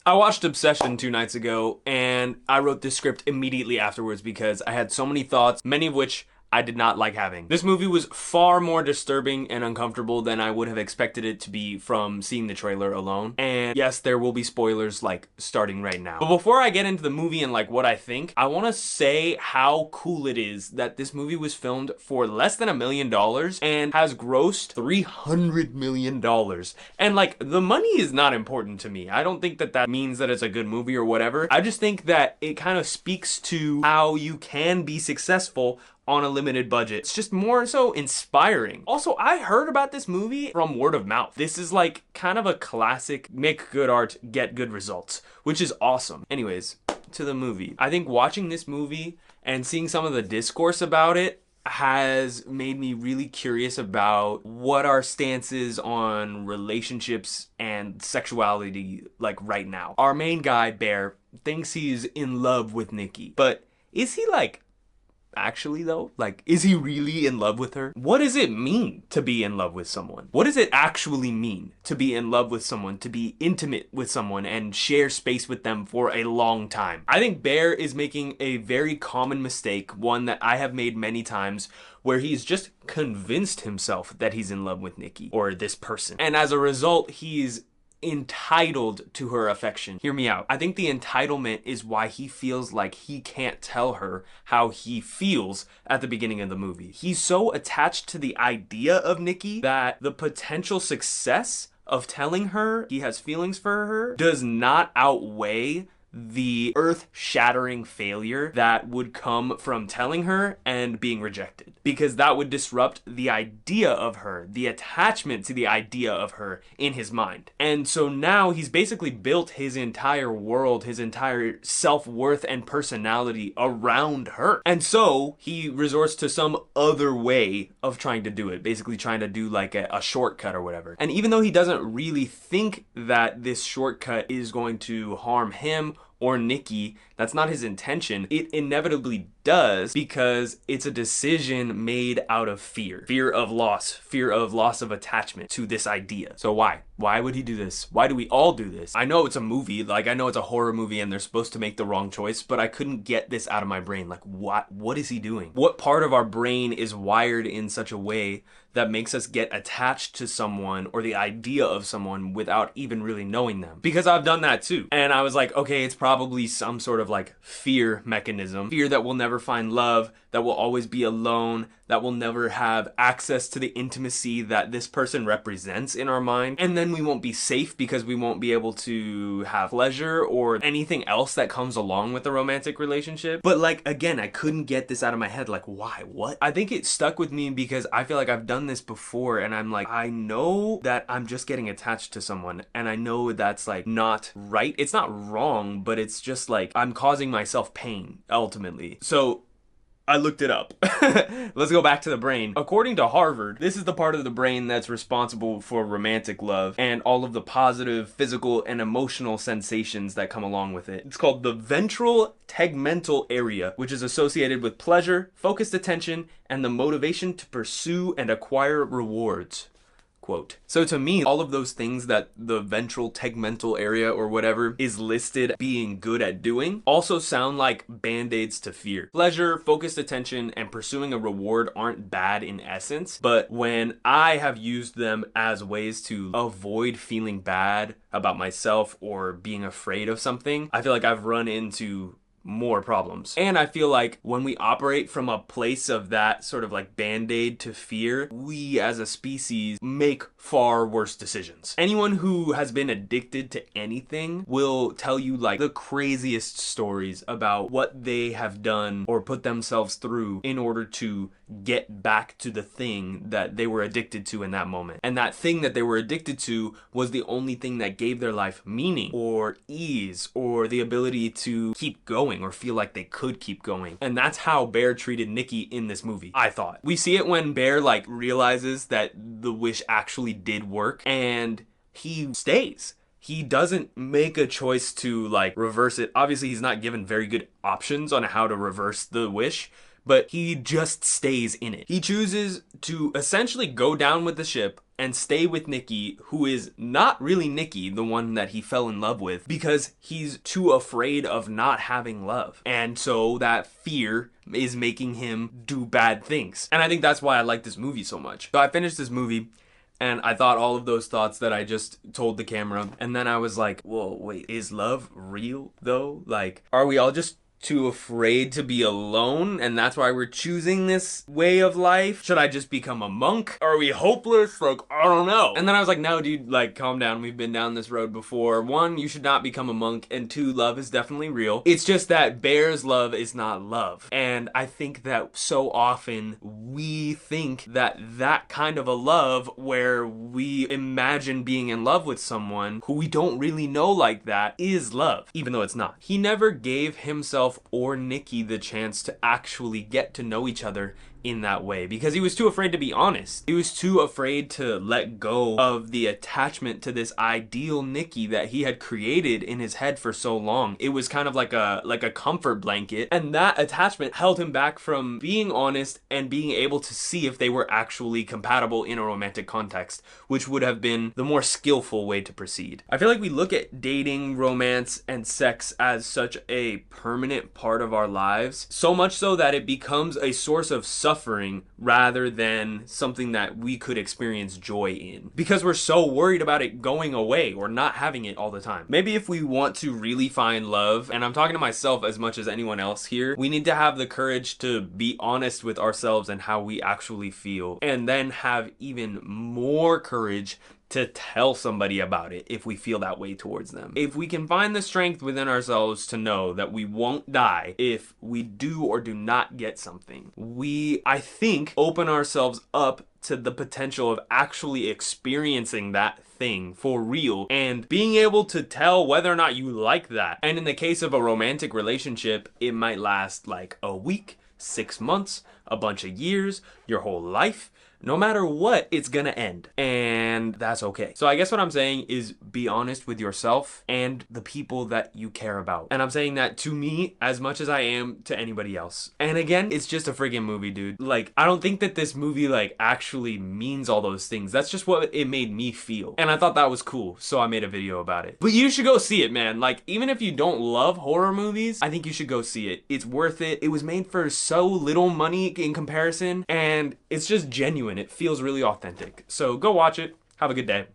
I watched Obsession 2 nights ago, and I wrote this script immediately afterwards because I had so many thoughts, many of which I did not like having. This movie was far more disturbing and uncomfortable than I would have expected it to be from seeing the trailer alone. And yes, there will be spoilers like starting right now. But before I get into the movie and like what I think, I want to say how cool it is that this movie was filmed for less than $1 million and has grossed $300 million. And like the money is not important to me. I don't think that that means that it's a good movie or whatever. I just think that it kind of speaks to how you can be successful on a limited budget. It's just more so inspiring. Also, I heard about this movie from word of mouth. This is like kind of a classic make good art, get good results, which is awesome. Anyways, to the movie. I think watching this movie and seeing some of the discourse about it has made me really curious about what our stance is on relationships and sexuality like right now. Our main guy, Bear, thinks he's in love with Nikki, but is he like actually though? Like, is he really in love with her? What does it mean to be in love with someone? What does it actually mean to be in love with someone, to be intimate with someone and share space with them for a long time? I think Bear is making a very common mistake, one that I have made many times, where he's just convinced himself that he's in love with Nikki or this person. And as a result, he's entitled to her affection. Hear me out. I think the entitlement is why he feels like he can't tell her how he feels at the beginning of the movie. He's so attached to the idea of Nikki that the potential success of telling her he has feelings for her does not outweigh the earth-shattering failure that would come from telling her and being rejected, because that would disrupt the idea of her, the attachment to the idea of her in his mind. And so now he's basically built his entire world, his entire self-worth and personality around her. And so he resorts to some other way of trying to do it, basically trying to do like a shortcut or whatever. And even though he doesn't really think that this shortcut is going to harm him or Nikki, that's not his intention, it inevitably does, because it's a decision made out of fear. Fear of loss of attachment to this idea. So why? Why would he do this? Why do we all do this? I know it's a movie, like I know it's a horror movie and they're supposed to make the wrong choice, but I couldn't get this out of my brain. Like what is he doing? What part of our brain is wired in such a way that makes us get attached to someone or the idea of someone without even really knowing them? Because I've done that too. And I was like, okay, it's probably some sort of like fear mechanism. Fear that we'll never find love, that we'll always be alone, that we'll never have access to the intimacy that this person represents in our mind. And then we won't be safe because we won't be able to have pleasure or anything else that comes along with a romantic relationship. But like, again, I couldn't get this out of my head. Like, why? What? I think it stuck with me because I feel like I've done this before and I'm like, I know that I'm just getting attached to someone and I know that's like not right. It's not wrong, but it's just like I'm causing myself pain ultimately. So I looked it up. Let's go back to the brain. According to Harvard, this is the part of the brain that's responsible for romantic love and all of the positive physical and emotional sensations that come along with it. It's called the ventral tegmental area, which is associated with pleasure, focused attention, and the motivation to pursue and acquire rewards. Quote. So to me, all of those things that the ventral tegmental area or whatever is listed being good at doing also sound like band-aids to fear. Pleasure, focused attention, and pursuing a reward aren't bad in essence, but when I have used them as ways to avoid feeling bad about myself or being afraid of something, I feel like I've run into more problems. And I feel like when we operate from a place of that sort of like band-aid to fear, we as a species make far worse decisions. Anyone who has been addicted to anything will tell you like the craziest stories about what they have done or put themselves through in order to get back to the thing that they were addicted to in that moment. And that thing that they were addicted to was the only thing that gave their life meaning or ease or the ability to keep going or feel like they could keep going. And that's how Bear treated Nikki in this movie, I thought. We see it when Bear like realizes that the wish actually did work and he stays. He doesn't make a choice to like reverse it. Obviously, he's not given very good options on how to reverse the wish, but he just stays in it. He chooses to essentially go down with the ship, and stay with Nikki, who is not really Nikki, the one that he fell in love with, because he's too afraid of not having love. And so that fear is making him do bad things. And I think that's why I like this movie so much. So I finished this movie and I thought all of those thoughts that I just told the camera. And then I was like, whoa, wait, is love real though? Like, are we all just too afraid to be alone, and that's why we're choosing this way of life? Should I just become a monk? Are we hopeless? Like, I don't know. And then I was like, no, dude, like, calm down. We've been down this road before. One, you should not become a monk, and two, love is definitely real. It's just that Bear's love is not love. And I think that so often we think that that kind of a love where we imagine being in love with someone who we don't really know like that is love, even though it's not. He never gave himself or Nikki the chance to actually get to know each other in that way because he was too afraid to be honest. He was too afraid to let go of the attachment to this ideal Nikki that he had created in his head for so long. It was kind of like a comfort blanket, and that attachment held him back from being honest and being able to see if they were actually compatible in a romantic context, which would have been the more skillful way to proceed. I feel like we look at dating, romance, and sex as such a permanent part of our lives, so much so that it becomes a source of suffering rather than something that we could experience joy in, because we're so worried about it going away or not having it all the time. Maybe if we want to really find love, and I'm talking to myself as much as anyone else here, we need to have the courage to be honest with ourselves and how we actually feel, and then have even more courage to tell somebody about it if we feel that way towards them. If we can find the strength within ourselves to know that we won't die if we do or do not get something, we, I think, open ourselves up to the potential of actually experiencing that thing for real and being able to tell whether or not you like that. And in the case of a romantic relationship, it might last like a week, 6 months, a bunch of years, your whole life. No matter what, it's gonna end, and that's okay. So I guess what I'm saying is be honest with yourself and the people that you care about. And I'm saying that to me as much as I am to anybody else. And again, it's just a friggin' movie, dude. Like, I don't think that this movie like actually means all those things. That's just what it made me feel. And I thought that was cool, so I made a video about it. But you should go see it, man. Like, even if you don't love horror movies, I think you should go see it. It's worth it. It was made for so little money in comparison, and it's just genuine. It feels really authentic. So go watch it. Have a good day.